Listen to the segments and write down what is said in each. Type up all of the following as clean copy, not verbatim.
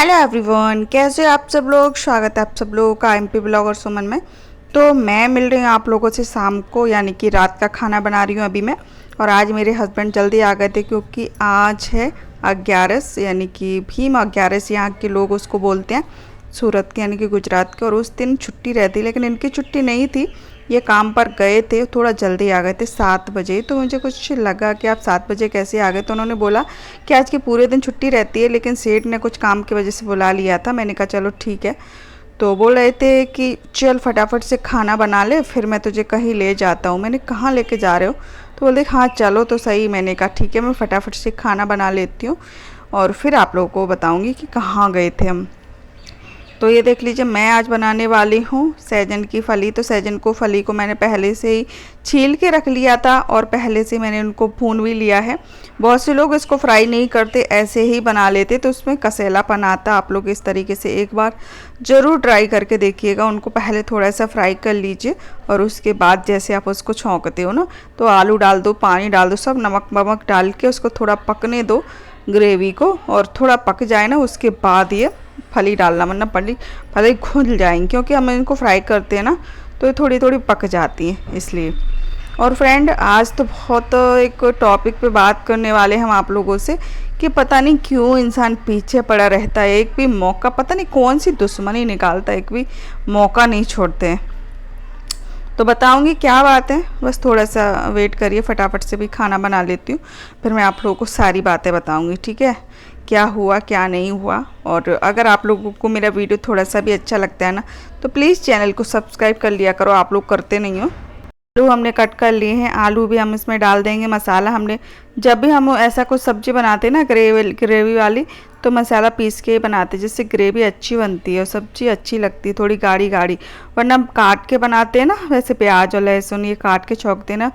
Hello everyone, कैसे हो आप सब लोग। स्वागत है आप सब लोगों का एमपी ब्लॉगर सुमन में। तो मैं मिल रही हूँ आप लोगों से शाम को, यानी कि रात का खाना बना रही हूँ अभी मैं। और आज मेरे हस्बैंड जल्दी आ गए थे क्योंकि आज है 11, यानी कि भीम 11 यहाँ के लोग उसको बोलते हैं, सूरत के यानी कि गुजरात के। और उस दिन छुट्टी रहती, लेकिन इनकी छुट्टी नहीं थी, ये काम पर गए थे, थोड़ा जल्दी आ गए थे 7 बजे। तो मुझे कुछ लगा कि आप 7 बजे कैसे आ गए। तो उन्होंने बोला कि आज के पूरे दिन छुट्टी रहती है, लेकिन सेठ ने कुछ काम की वजह से बुला लिया था। मैंने कहा चलो ठीक है। तो बोल रहे थे कि चल फटाफट से खाना बना ले, फिर मैं तुझे कहीं ले जाता हूँ। मैंने कहाँ लेके जा रहे हो? तो बोलते हाँ चलो तो सही। मैंने कहा ठीक है, मैं फटाफट से खाना बना लेती हूँ और फिर आप लोगों को बताऊँगी कि कहाँ गए थे हम। तो ये देख लीजिए, मैं आज बनाने वाली हूँ सहजन की फली। तो सहजन को फली को मैंने पहले से ही छील के रख लिया था और पहले से मैंने उनको भून भी लिया है। बहुत से लोग इसको फ्राई नहीं करते, ऐसे ही बना लेते, तो उसमें कसेलापन आता। आप लोग इस तरीके से एक बार ज़रूर ट्राई करके देखिएगा। उनको पहले थोड़ा सा फ्राई कर लीजिए और उसके बाद जैसे आप उसको छौंकते हो ना, तो आलू डाल दो, पानी डाल दो, सब नमक वमक डाल के उसको थोड़ा पकने दो ग्रेवी को। और थोड़ा पक जाए ना, उसके बाद ये फली डालना, वरना फली घुल जाएंगी, क्योंकि हम इनको फ्राई करते हैं ना तो ये थोड़ी थोड़ी पक जाती हैं इसलिए। और फ्रेंड, आज तो बहुत एक टॉपिक पे बात करने वाले हम आप लोगों से कि पता नहीं क्यों इंसान पीछे पड़ा रहता है। एक भी मौका, पता नहीं कौन सी दुश्मनी निकालता है, एक भी मौका नहीं छोड़ते हैं। तो बताऊंगी क्या बात है, बस थोड़ा सा वेट करिए, फटाफट से भी खाना बना लेती हूँ, फिर मैं आप लोगों को सारी बातें बताऊंगी। ठीक है, क्या हुआ क्या नहीं हुआ। और अगर आप लोगों को मेरा वीडियो थोड़ा सा भी अच्छा लगता है ना, तो प्लीज़ चैनल को सब्सक्राइब कर लिया करो, आप लोग करते नहीं हो। आलू हमने कट कर लिए हैं, आलू भी हम इसमें डाल देंगे। मसाला हमने, जब भी हम ऐसा कुछ सब्ज़ी बनाते हैं ना ग्रेवी वाली, तो मसाला पीस के ही बनाते हैं, जिससे ग्रेवी अच्छी बनती है और सब्ज़ी अच्छी लगती है, थोड़ी गाढ़ी गाढ़ी। वरना हम काट के बनाते हैं ना, वैसे प्याज और लहसुन ये काट के छौंकते हैं ना,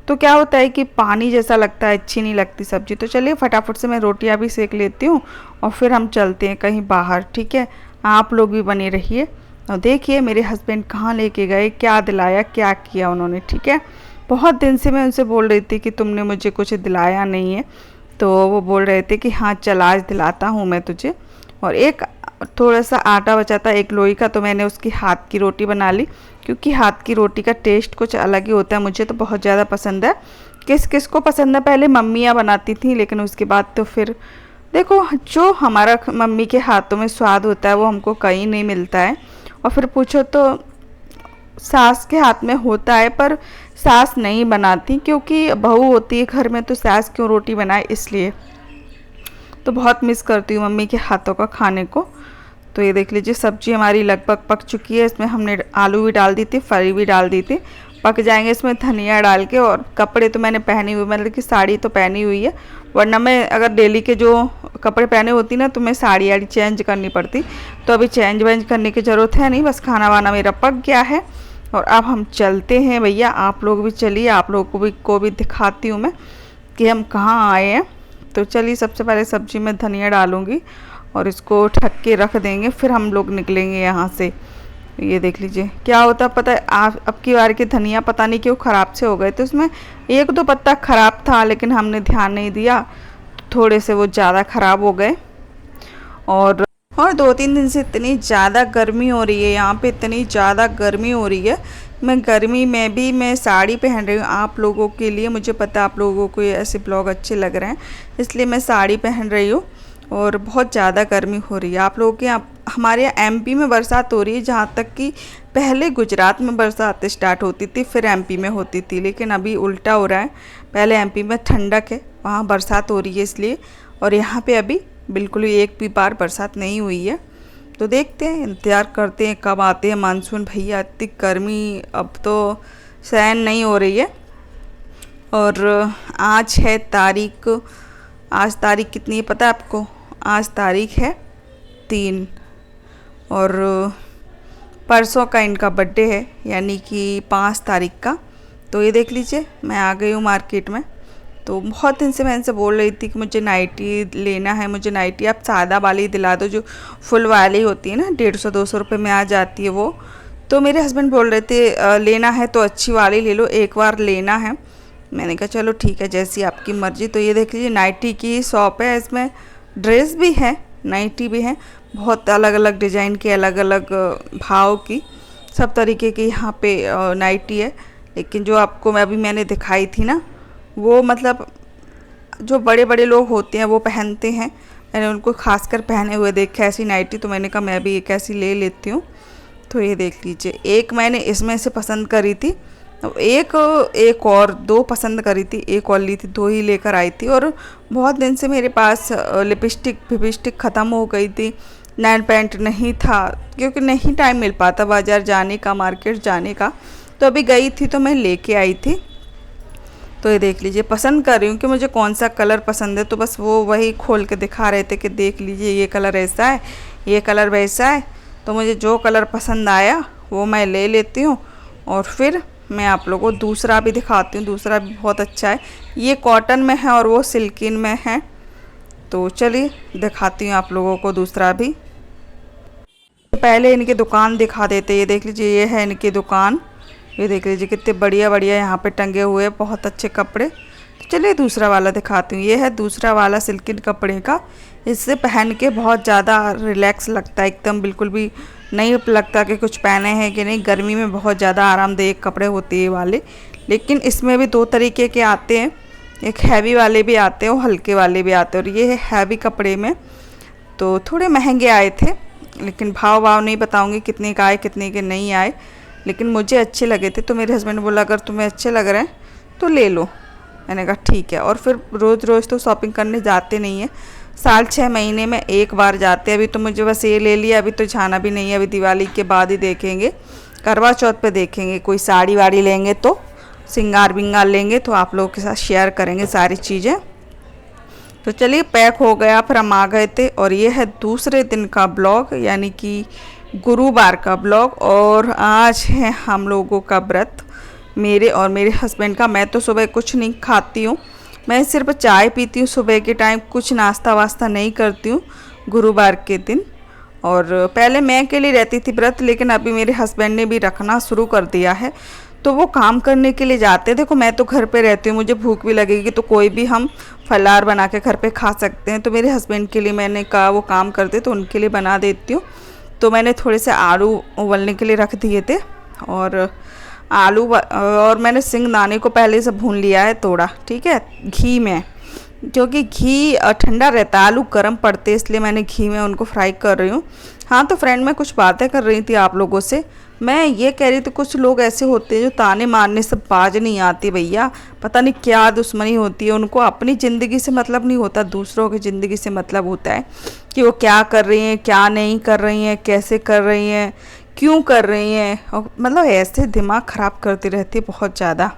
तो क्या होता है कि पानी जैसा लगता है, अच्छी नहीं लगती सब्ज़ी। तो चलिए फटाफट से मैं रोटियां भी सेक लेती हूँ और फिर हम चलते हैं कहीं बाहर। ठीक है, आप लोग भी बने रहिए और देखिए मेरे हस्बैंड कहाँ लेके गए, क्या दिलाया, क्या किया उन्होंने। ठीक है, बहुत दिन से मैं उनसे बोल रही थी कि तुमने मुझे कुछ दिलाया नहीं है, तो वो बोल रहे थे कि हाँ चल आज दिलाता हूँ मैं तुझे। और एक थोड़ा सा आटा बचा था एक लोई का, तो मैंने उसकी हाथ की रोटी बना ली, क्योंकि हाथ की रोटी का टेस्ट कुछ अलग ही होता है। मुझे तो बहुत ज़्यादा पसंद है। किस किस को पसंद है, पहले मम्मियाँ बनाती थी, लेकिन उसके बाद तो फिर देखो, जो हमारा मम्मी के हाथों में स्वाद होता है वो हमको कहीं नहीं मिलता है। और फिर पूछो तो सास के हाथ में होता है, पर सास नहीं बनाती, क्योंकि बहू होती है घर में, तो सास क्यों रोटी बनाए, इसलिए। तो बहुत मिस करती हूँ मम्मी के हाथों का खाने को। तो ये देख लीजिए, सब्जी हमारी लगभग पक चुकी है। इसमें हमने आलू भी डाल दी थी, फली भी डाल दी थी, पक जाएंगे इसमें धनिया डाल के। और कपड़े तो मैंने पहनी हुई, मतलब कि साड़ी तो पहनी हुई है, वरना मैं अगर डेली के जो कपड़े पहने होती ना, तो मैं साड़ी आड़ी चेंज करनी पड़ती। तो अभी चेंज वेंज करने की ज़रूरत है नहीं, बस खाना वाना मेरा पक गया है। और अब हम चलते हैं भैया, आप लोग भी चलिए, आप लोगों को भी दिखाती हूँ मैं कि हम कहाँ आए हैं। तो चलिए, सबसे पहले सब्जी में धनिया डालूँगी और इसको ढक के रख देंगे, फिर हम लोग निकलेंगे यहाँ से। ये देख लीजिए क्या होता पता है, अब की बार के धनिया पता नहीं क्यों ख़राब से हो गए थे। उसमें एक दो पत्ता ख़राब था, लेकिन हमने ध्यान नहीं दिया, थोड़े से वो ज़्यादा ख़राब हो गए। और 2-3 दिन से इतनी ज़्यादा गर्मी हो रही है यहाँ पे, इतनी ज़्यादा गर्मी हो रही है। मैं गर्मी में भी मैं साड़ी पहन रही हूँ आप लोगों के लिए। मुझे पता है आप लोगों को ये ऐसे ब्लॉग अच्छे लग रहे हैं, इसलिए मैं साड़ी पहन रही हूँ। और बहुत ज़्यादा गर्मी हो रही है। आप लोगों के यहाँ, हमारे यहाँ एमपी में बरसात हो रही है, जहाँ तक कि पहले गुजरात में बरसात स्टार्ट होती थी, फिर एमपी में होती थी, लेकिन अभी उल्टा हो रहा है। पहले एमपी में ठंडक है, वहाँ बरसात हो रही है इसलिए, और यहाँ पे अभी बिल्कुल भी एक भी बार बरसात नहीं हुई है। तो देखते हैं, इंतज़ार करते हैं कब आते हैं मानसून भैया। इतनी गर्मी अब तो सहन नहीं हो रही है। और आज है तारीख, आज तारीख कितनी है पता है आपको? आज तारीख है 3, और परसों का इनका बर्थडे है, यानी कि 5 तारीख का। तो ये देख लीजिए, मैं आ गई हूँ मार्केट में। तो बहुत दिन से मैं इनसे बोल रही थी कि मुझे नाइटी लेना है, मुझे नाइटी आप सादा वाली दिला दो, जो फुल वाली होती है ना, 150-200 रुपये में आ जाती है वो। तो मेरे हस्बैंड बोल रहे थे लेना है तो अच्छी वाली ले लो, एक बार लेना है। मैंने कहा चलो ठीक है, जैसी आपकी मर्ज़ी। तो ये देख लीजिए, नाइटी की शॉप है, इसमें ड्रेस भी है, नाइटी भी है। बहुत अलग अलग डिज़ाइन की, अलग अलग भाव की, सब तरीके की यहाँ पे नाइटी है। लेकिन जो आपको मैंने दिखाई थी ना, वो मतलब जो बड़े बड़े लोग होते हैं वो पहनते हैं। मैंने उनको खासकर पहने हुए देखा ऐसी नाइटी, तो मैंने कहा मैं भी एक ऐसी ले लेती हूँ। तो ये देख लीजिए, एक मैंने इसमें से पसंद करी थी, एक और दो पसंद करी थी, एक और ली थी, दो ही लेकर आई थी। और बहुत दिन से मेरे पास लिपस्टिक ख़त्म हो गई थी, नेल पेंट नहीं था, क्योंकि नहीं टाइम मिल पाता बाज़ार जाने का, मार्केट जाने का। तो अभी गई थी तो मैं लेके आई थी। तो ये देख लीजिए, पसंद कर रही हूँ कि मुझे कौन सा कलर पसंद है, तो बस वो वही खोल के दिखा रहे थे कि देख लीजिए ये कलर ऐसा है, ये कलर वैसा है। तो मुझे जो कलर पसंद आया वो मैं ले लेती हूँ। और फिर मैं आप लोगों को दूसरा भी दिखाती हूँ, दूसरा भी बहुत अच्छा है। ये कॉटन में है और वो सिल्किन में है। तो चलिए दिखाती हूँ आप लोगों को दूसरा भी। पहले इनकी दुकान दिखा देते। ये देख लीजिए, ये है इनकी दुकान। ये देख लीजिए कितने बढ़िया बढ़िया यहाँ पे टंगे हुए हैं, बहुत अच्छे कपड़े। तो चलिए दूसरा वाला दिखाती हूँ। ये है दूसरा वाला सिल्किन कपड़े का। इससे पहन के बहुत ज़्यादा रिलैक्स लगता है, एकदम बिल्कुल भी नहीं लगता कि कुछ पहने हैं कि नहीं। गर्मी में बहुत ज़्यादा आरामदायक कपड़े होते हैं ये वाले। लेकिन इसमें भी दो तरीके के आते हैं, एक हैवी वाले भी आते हैं और हल्के वाले भी आते हैं। और ये है हैवी कपड़े में, तो थोड़े महंगे आए थे, लेकिन भाव नहीं बताऊँगी कितने का आए कितने के नहीं आए, लेकिन मुझे अच्छे लगे थे। तो मेरे हस्बैंड बोला अगर तुम्हें अच्छे लग रहे हैं तो ले लो। मैंने कहा ठीक है। और फिर रोज़ रोज़ तो शॉपिंग करने जाते नहीं हैं, साल 6 महीने में एक बार जाते हैं। अभी तो मुझे बस ये ले लिया, अभी तो जाना भी नहीं है, अभी दिवाली के बाद ही देखेंगे, करवा चौथ पे देखेंगे। कोई साड़ी वाड़ी लेंगे तो सिंगार बिंगार लेंगे तो आप लोगों के साथ शेयर करेंगे सारी चीज़ें। तो चलिए पैक हो गया, फिर हम आ गए थे। और ये है दूसरे दिन का ब्लॉग, यानी कि गुरुवार का ब्लॉग। और आज है हम लोगों का व्रत, मेरे और मेरे हस्बैंड का। मैं तो सुबह कुछ नहीं खाती हूँ, मैं सिर्फ चाय पीती हूँ सुबह के टाइम, कुछ नाश्ता वास्ता नहीं करती हूँ गुरुवार के दिन। और पहले मैं अकेली रहती थी व्रत, लेकिन अभी मेरे हस्बैंड ने भी रखना शुरू कर दिया है। तो वो काम करने के लिए जाते हैं। देखो मैं तो घर पे रहती हूँ, मुझे भूख भी लगेगी तो कोई भी हम फलाहार बना के घर पे खा सकते हैं। तो मेरे हस्बैंड के लिए मैंने कहा वो काम करते तो उनके लिए बना देती हूँ। तो मैंने थोड़े से आलू उबलने के लिए रख दिए थे, और और मैंने सिंगदाने को पहले से भून लिया है थोड़ा, ठीक है, घी में, क्योंकि घी ठंडा रहता है, आलू गर्म पड़ते, इसलिए मैंने घी में उनको फ्राई कर रही हूँ। हाँ, तो फ्रेंड मैं कुछ बातें कर रही थी आप लोगों से। मैं ये कह रही थी कुछ लोग ऐसे होते हैं जो ताने मारने से बाज नहीं आती भैया, पता नहीं क्या दुश्मनी होती है उनको। अपनी ज़िंदगी से मतलब नहीं होता, दूसरों की ज़िंदगी से मतलब होता है कि वो क्या कर रही हैं, क्या नहीं कर रही हैं, कैसे कर रही हैं, क्यों कर रही हैं। और मतलब ऐसे दिमाग ख़राब करती रहती है बहुत ज़्यादा,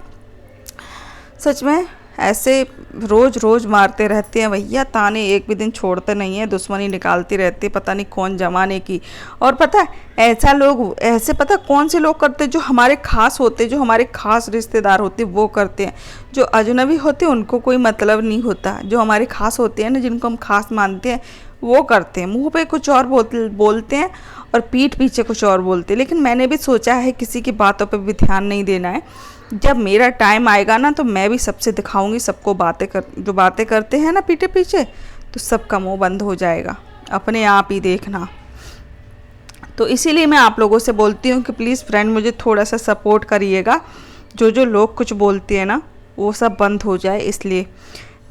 सच में। ऐसे रोज़ रोज़ मारते रहते हैं भैया ताने, एक भी दिन छोड़ते नहीं है, दुश्मनी निकालती रहती है पता नहीं कौन जमाने की। और पता है ऐसे पता कौन से लोग करते हैं, जो हमारे खास होते हैं, जो हमारे खास रिश्तेदार होते हैं वो करते हैं। जो अजनबी होते हैं उनको कोई मतलब नहीं होता, जो हमारे खास होते हैं ना, जिनको हम खास मानते हैं, वो करते हैं। मुंह पे कुछ और बोलते हैं और पीठ पीछे कुछ और बोलते हैं। लेकिन मैंने भी सोचा है किसी की बातों पर भी ध्यान नहीं देना है। जब मेरा टाइम आएगा ना तो मैं भी सबसे दिखाऊंगी, सबको जो बातें करते हैं ना पीछे पीछे, तो सबका मुंह बंद हो जाएगा, अपने आप ही देखना। तो इसीलिए मैं आप लोगों से बोलती हूँ कि प्लीज़ फ्रेंड मुझे थोड़ा सा सपोर्ट करिएगा, जो लोग कुछ बोलते हैं ना वो सब बंद हो जाए इसलिए।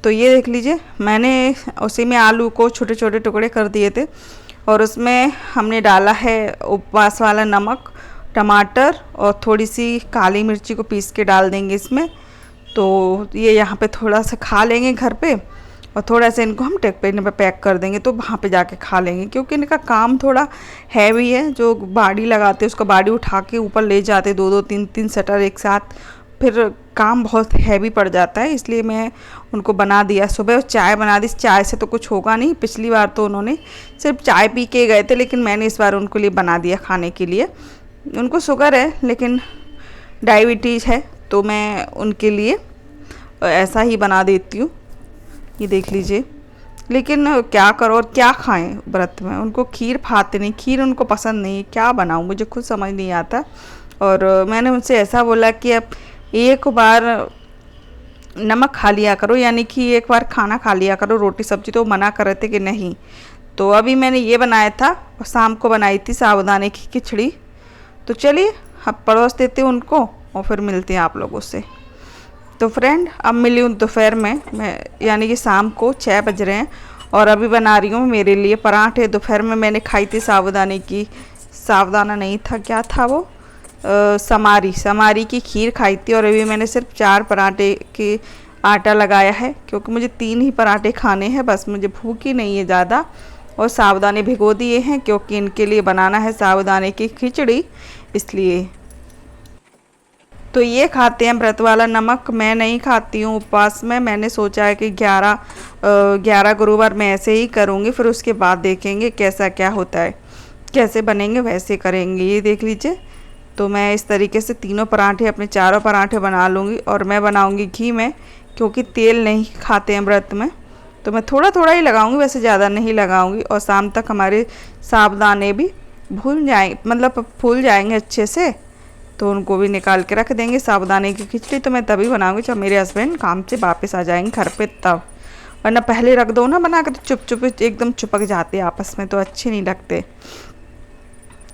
तो ये देख लीजिए, मैंने उसी में आलू को छोटे छोटे टुकड़े कर दिए थे, और उसमें हमने डाला है उपवास वाला नमक, टमाटर और थोड़ी सी काली मिर्ची को पीस के डाल देंगे इसमें। तो ये यहाँ पे थोड़ा सा खा लेंगे घर पे, और थोड़ा सा इनको हम टिफ़िन में पैक कर देंगे तो वहाँ पे जाके खा लेंगे। क्योंकि इनका काम थोड़ा हैवी है, जो बाड़ी लगाते हैं उसका बाड़ी उठा के ऊपर ले जाते, दो तीन तीन शटर एक साथ, फिर काम बहुत हैवी पड़ जाता है। इसलिए मैं उनको बना दिया, सुबह चाय बना दी। चाय से तो कुछ होगा नहीं, पिछली बार तो उन्होंने सिर्फ चाय पी के गए थे, लेकिन मैंने इस बार उनको लिए बना दिया खाने के लिए। उनको शुगर है लेकिन डायबिटीज़ है, तो मैं उनके लिए ऐसा ही बना देती हूँ। ये देख लीजिए, लेकिन क्या करो और क्या खाएं व्रत में। उनको खीर खाते नहीं, खीर उनको पसंद नहीं है, क्या बनाऊँ मुझे खुद समझ नहीं आता। और मैंने उनसे ऐसा बोला कि अब एक बार नमक खा लिया करो, यानी कि एक बार खाना खा लिया करो, रोटी सब्जी। तो मना कर रहे थे कि नहीं। तो अभी मैंने ये बनाया था और शाम को बनाई थी साबूदाने की खिचड़ी। तो चलिए अब परोस देते हैं उनको और फिर मिलते हैं आप लोगों से। तो फ्रेंड अब मिली हूँ दोपहर में, मैं यानी कि शाम को 6 बज रहे हैं और अभी बना रही हूँ मेरे लिए पराठे। दोपहर में मैंने खाई थी साबूदाने की, साबूदाना नहीं था, क्या था वो, समारी की खीर खाई थी। और अभी मैंने सिर्फ 4 पराठे के आटा लगाया है क्योंकि मुझे 3 ही पराठे खाने हैं, बस मुझे भूख ही नहीं है ज़्यादा। और साबूदाने भिगो दिए हैं क्योंकि इनके लिए बनाना है साबूदाने की खिचड़ी, इसलिए। तो ये खाते हैं व्रत वाला नमक, मैं नहीं खाती हूँ उपवास में। मैंने सोचा है कि 11 गुरुवार मैं ऐसे ही करूँगी, फिर उसके बाद देखेंगे कैसा क्या होता है, कैसे बनेंगे वैसे करेंगे। ये देख लीजिए, तो मैं इस तरीके से तीनों पराठे, अपने 4 पराठे बना लूँगी। और मैं बनाऊँगी घी में क्योंकि तेल नहीं खाते हैं व्रत में, तो मैं थोड़ा थोड़ा ही लगाऊंगी, वैसे ज़्यादा नहीं लगाऊंगी। और शाम तक हमारे साबुदाने भी भूल जाएंगे, मतलब फूल जाएंगे अच्छे से, तो उनको भी निकाल के रख देंगे। साबुदाने की खिचड़ी तो मैं तभी बनाऊंगी जब मेरे हस्बैंड काम से वापस आ जाएंगे घर पे तब, वरना पहले रख दो ना बना कर तो चुप चुप एकदम चिपक जाते आपस में, तो अच्छे नहीं लगते।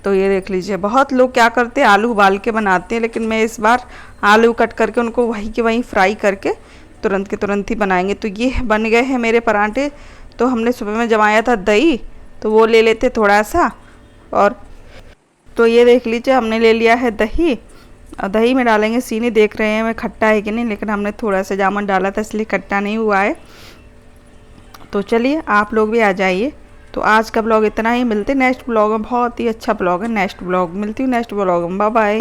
तो ये देख लीजिए, बहुत लोग क्या करते हैं आलू उबाल के बनाते हैं, लेकिन मैं इस बार आलू कट करके उनको वहीं के वहीं फ्राई करके तुरंत के तुरंत ही बनाएंगे। तो ये बन गए हैं मेरे पराठे। तो हमने सुबह में जमाया था दही, तो वो ले लेते थोड़ा सा। और तो ये देख लीजिए, हमने ले लिया है दही, और दही में डालेंगे चीनी, देख रहे हैं मैं खट्टा है कि नहीं, लेकिन हमने थोड़ा सा जामुन डाला था इसलिए खट्टा नहीं हुआ है। तो चलिए आप लोग भी आ जाइए। तो आज का ब्लॉग इतना ही, मिलते नेक्स्ट ब्लॉग में, बहुत ही अच्छा ब्लॉग है नेक्स्ट ब्लॉग, मिलती हूँ नेक्स्ट ब्लॉग में, बाय बाय।